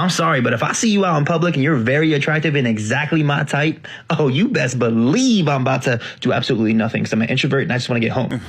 I'm sorry, but if I see you out in public and you're very attractive and exactly my type, oh, you best believe I'm about to do absolutely nothing because I'm an introvert and I just want to get home.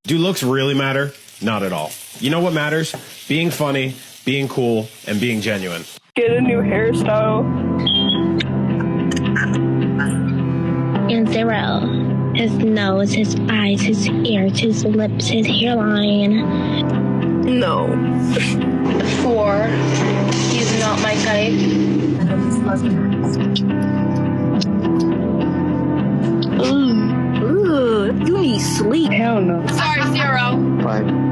Do looks really matter? Not at all. You know what matters? Being funny, being cool, and being genuine. Get a new hairstyle. And 0. His nose, his eyes, his ears, his lips, his hairline. No. 4. He's not my type. Ooh, you need sleep. Hell no. Sorry, 0. 5.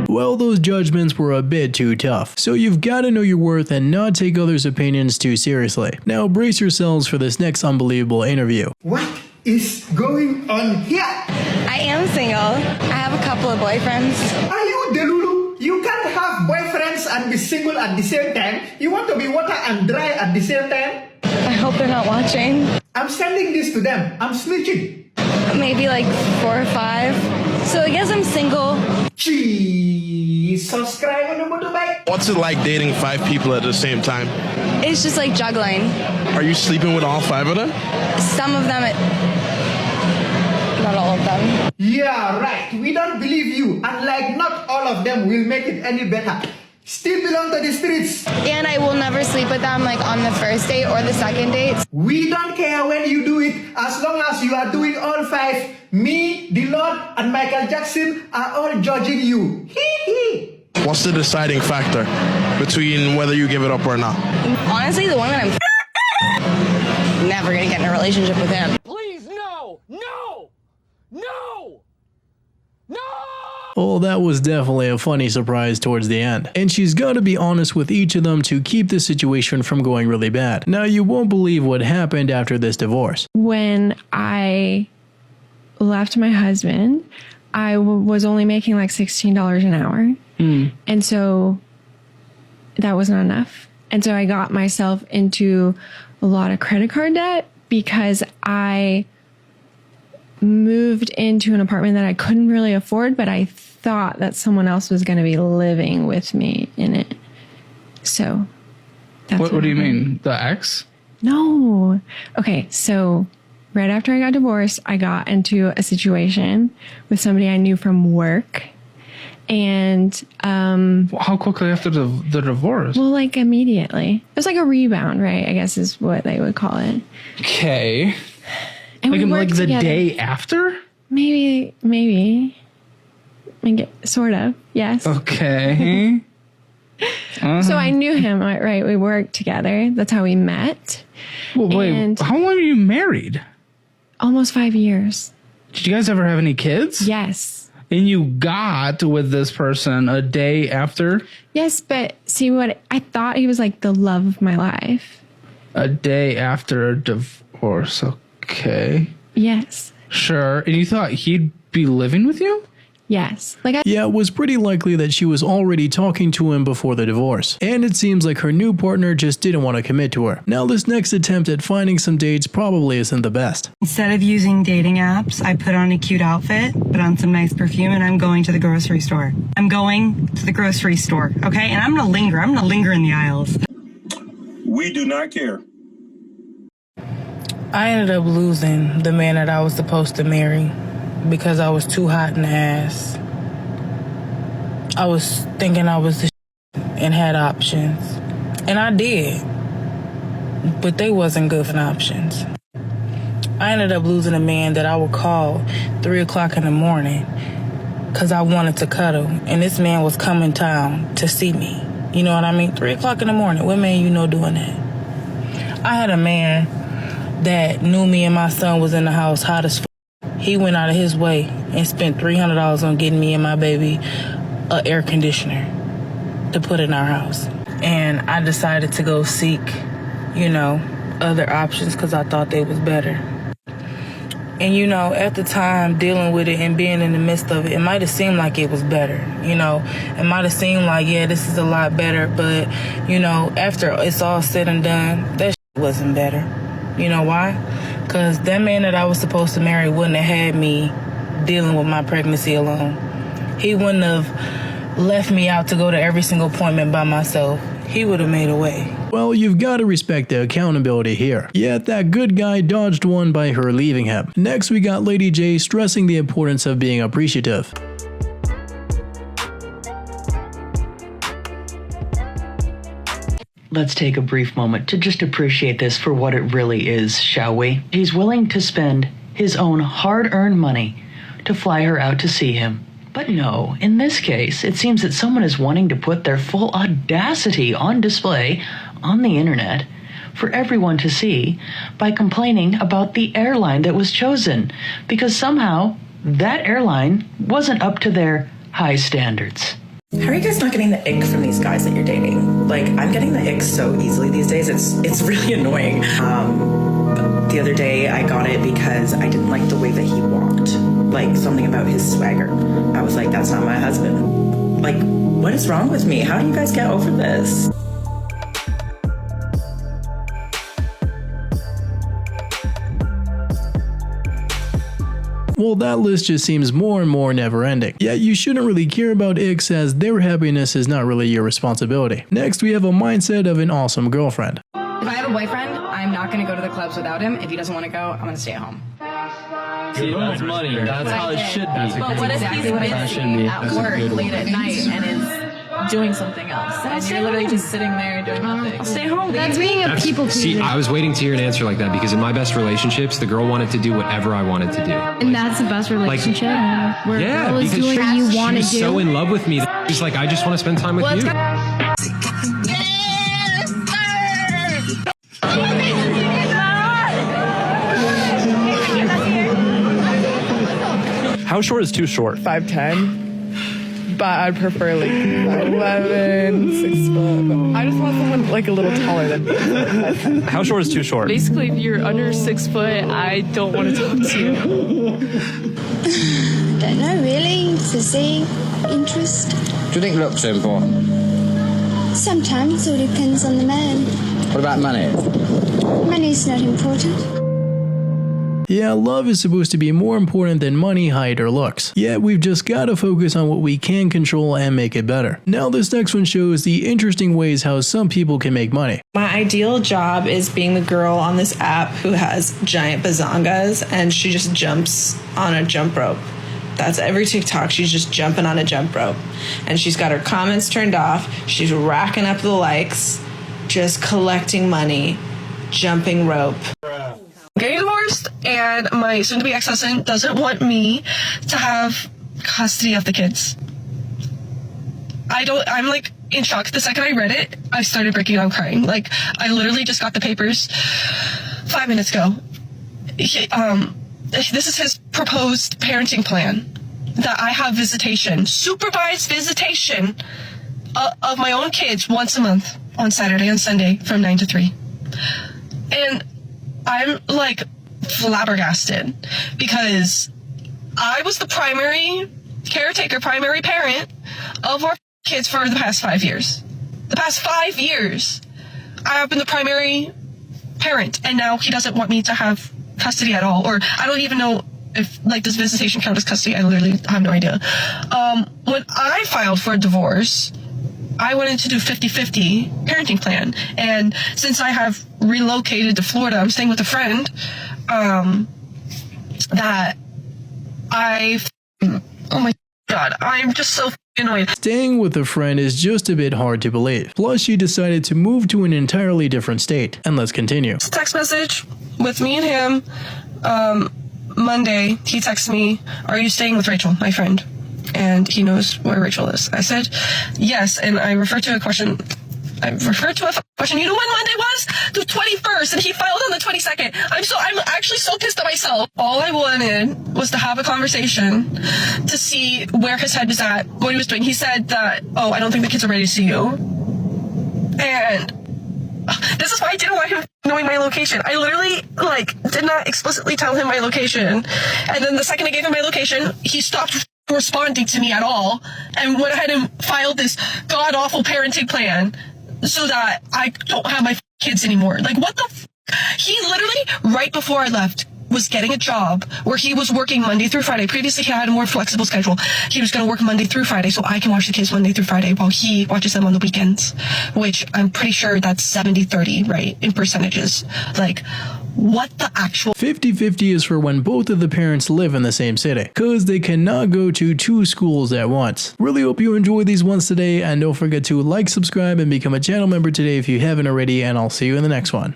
Well, those judgments were a bit too tough, so you've got to know your worth and not take others' opinions too seriously. Now brace yourselves for this next unbelievable interview. What is going on here? I am single. I have a couple of boyfriends. Are you delulu? You can't have boyfriends and be single at the same time. You want to be water and dry at the same time? I hope they're not watching. I'm sending this to them. I'm snitching. Maybe like 4 or 5. So I guess I'm single. Cheese. Subscribe on the motorbike. What's it like dating 5 people at the same time? It's just like juggling. Are you sleeping with all 5 of them? Some of them, not all of them. Yeah, right. We don't believe you. And like not all of them will make it any better. Still belong to the streets. And I will never sleep with them like on the first date or the second date. We don't care when you do it as long as you are doing all 5. Me, the Lord, and Michael Jackson are all judging you. Hee hee. What's the deciding factor between whether you give it up or not? Honestly, the one that I'm never gonna get in a relationship with him. Please, no! No! No! No! Well, that was definitely a funny surprise towards the end. And she's got to be honest with each of them to keep the situation from going really bad. Now, you won't believe what happened after this divorce. When I left my husband, I was only making like $16 an hour. And so that was not enough. And so I got myself into a lot of credit card debt because I moved into an apartment that I couldn't really afford, but I thought that someone else was going to be living with me in it. So that's what do you mean? The ex? No. Okay, so right after I got divorced, I got into a situation with somebody I knew from work. And how quickly after the divorce? Well, like immediately. It was like a rebound, right? I guess is what they would call it. Okay. And like the day after? Maybe. Sort of, yes. Okay. So I knew him, right? We worked together. That's how we met. Well, wait, how long were you married? Almost 5 years. Did you guys ever have any kids? Yes. And you got with this person a day after? Yes, but see what I thought he was like the love of my life. A day after a divorce. Okay. Yes. Sure. And you thought he'd be living with you? Yes. Yeah, it was pretty likely that she was already talking to him before the divorce. And it seems like her new partner just didn't want to commit to her. Now, this next attempt at finding some dates probably isn't the best. Instead of using dating apps, I put on a cute outfit, put on some nice perfume, and I'm going to the grocery store. I'm going to the grocery store, okay? And I'm going to linger. I'm going to linger in the aisles. We do not care. I ended up losing the man that I was supposed to marry because I was too hot in the ass. I was thinking I was the and had options. And I did. But they wasn't good for options. I ended up losing a man that I would call 3 o'clock in the morning because I wanted to cuddle. And this man was coming town to see me. You know what I mean? 3 o'clock in the morning. What man you know doing that? I had a man that knew me and my son was in the house hot as f***. He went out of his way and spent $300 on getting me and my baby an air conditioner to put in our house. And I decided to go seek, other options because I thought they was better. And, at the time, dealing with it and being in the midst of it, it might have seemed like it was better. It might have seemed like, yeah, this is a lot better. But, after it's all said and done, that wasn't better. You know why? Because that man that I was supposed to marry wouldn't have had me dealing with my pregnancy alone. He wouldn't have left me out to go to every single appointment by myself. He would have made a way. Well, you've got to respect the accountability here. Yet that good guy dodged one by her leaving him. Next, we got Lady J stressing the importance of being appreciative. Let's take a brief moment to just appreciate this for what it really is, shall we? He's willing to spend his own hard-earned money to fly her out to see him. But no, in this case, it seems that someone is wanting to put their full audacity on display on the internet for everyone to see by complaining about the airline that was chosen, because somehow that airline wasn't up to their high standards. How are you guys not getting the ick from these guys that you're dating? Like, I'm getting the ick so easily these days. It's really annoying. The other day I got it because I didn't like the way that he walked. Like, something about his swagger. I was like, that's not my husband. Like, what is wrong with me? How do you guys get over this? Well, that list just seems more and more never-ending. Yet you shouldn't really care about icks, as their happiness is not really your responsibility. Next, we have a mindset of an awesome girlfriend. If I have a boyfriend, I'm not going to go to the clubs without him. If he doesn't want to go, I'm going to stay at home. See, that's money. That's how it should be. But what if he's busy at work late at night and is doing something else, and you're literally just sitting there doing nothing? I'll stay home. That's being a people pleaser. See, I was waiting to hear an answer like that, because in my best relationships, the girl wanted to do whatever I wanted to do. And that's the best relationship. Where Yeah, a girl is because doing what you want to do. she was so in love with me that she's like, I just want to spend time with you. How short is too short? 5'10", but I'd prefer like 5'11", 6 foot. I just want someone like a little taller than me. How short is too short? Basically, if you're under 6 foot, I don't want to talk to you. Don't know really. Physique, interest. Do you think looks are important? Sometimes it all depends on the man. What about money? Money's not important. Yeah, love is supposed to be more important than money, height, or looks. Yet we've just gotta focus on what we can control and make it better. Now this next one shows the interesting ways how some people can make money. My ideal job is being the girl on this app who has giant bazongas and she just jumps on a jump rope. That's every TikTok. She's just jumping on a jump rope. And she's got her comments turned off. She's racking up the likes, just collecting money, jumping rope. Getting divorced, and my soon-to-be ex-husband doesn't want me to have custody of the kids. I'm like in shock. The second I read it, I started breaking down crying. Like, I literally just got the papers 5 minutes ago. This is his proposed parenting plan, that I have visitation, supervised visitation of my own kids once a month on Saturday and Sunday from 9 to 3. And I'm like flabbergasted, because I was the primary caretaker, primary parent of our kids for the past 5 years. The past 5 years, I have been the primary parent, and now he doesn't want me to have custody at all. Or I don't even know if, like, does visitation count as custody? I literally have no idea. When I filed for a divorce, I wanted to do 50-50 parenting plan. And since I have relocated to Florida, I'm staying with a friend, that oh my God, I'm just so annoyed. Staying with a friend is just a bit hard to believe. Plus, she decided to move to an entirely different state. And let's continue. Text message with me and him. Monday, he texts me, "Are you staying with Rachel, my friend?" And he knows where Rachel is. I said, yes. And I referred to a question. You know when Monday was? The 21st. And he filed on the 22nd. I'm actually so pissed at myself. All I wanted was to have a conversation to see where his head was at, what he was doing. He said that, oh, I don't think the kids are ready to see you. And this is why I didn't want him knowing my location. I literally, did not explicitly tell him my location. And then the second I gave him my location, he stopped responding to me at all and went ahead and filed this god-awful parenting plan so that I don't have my kids anymore. Like, what the he literally, right before I left, was getting a job where he was working Monday through Friday. Previously, he had a more flexible schedule. He was going to work Monday through Friday, so I can watch the kids Monday through Friday while he watches them on the weekends, which I'm pretty sure that's 70-30, right, in percentages. Like, what the actual... 50-50 is for when both of the parents live in the same city, because they cannot go to two schools at once. Really hope you enjoyed these ones today, and don't forget to like, subscribe, and become a channel member today if you haven't already, and I'll see you in the next one.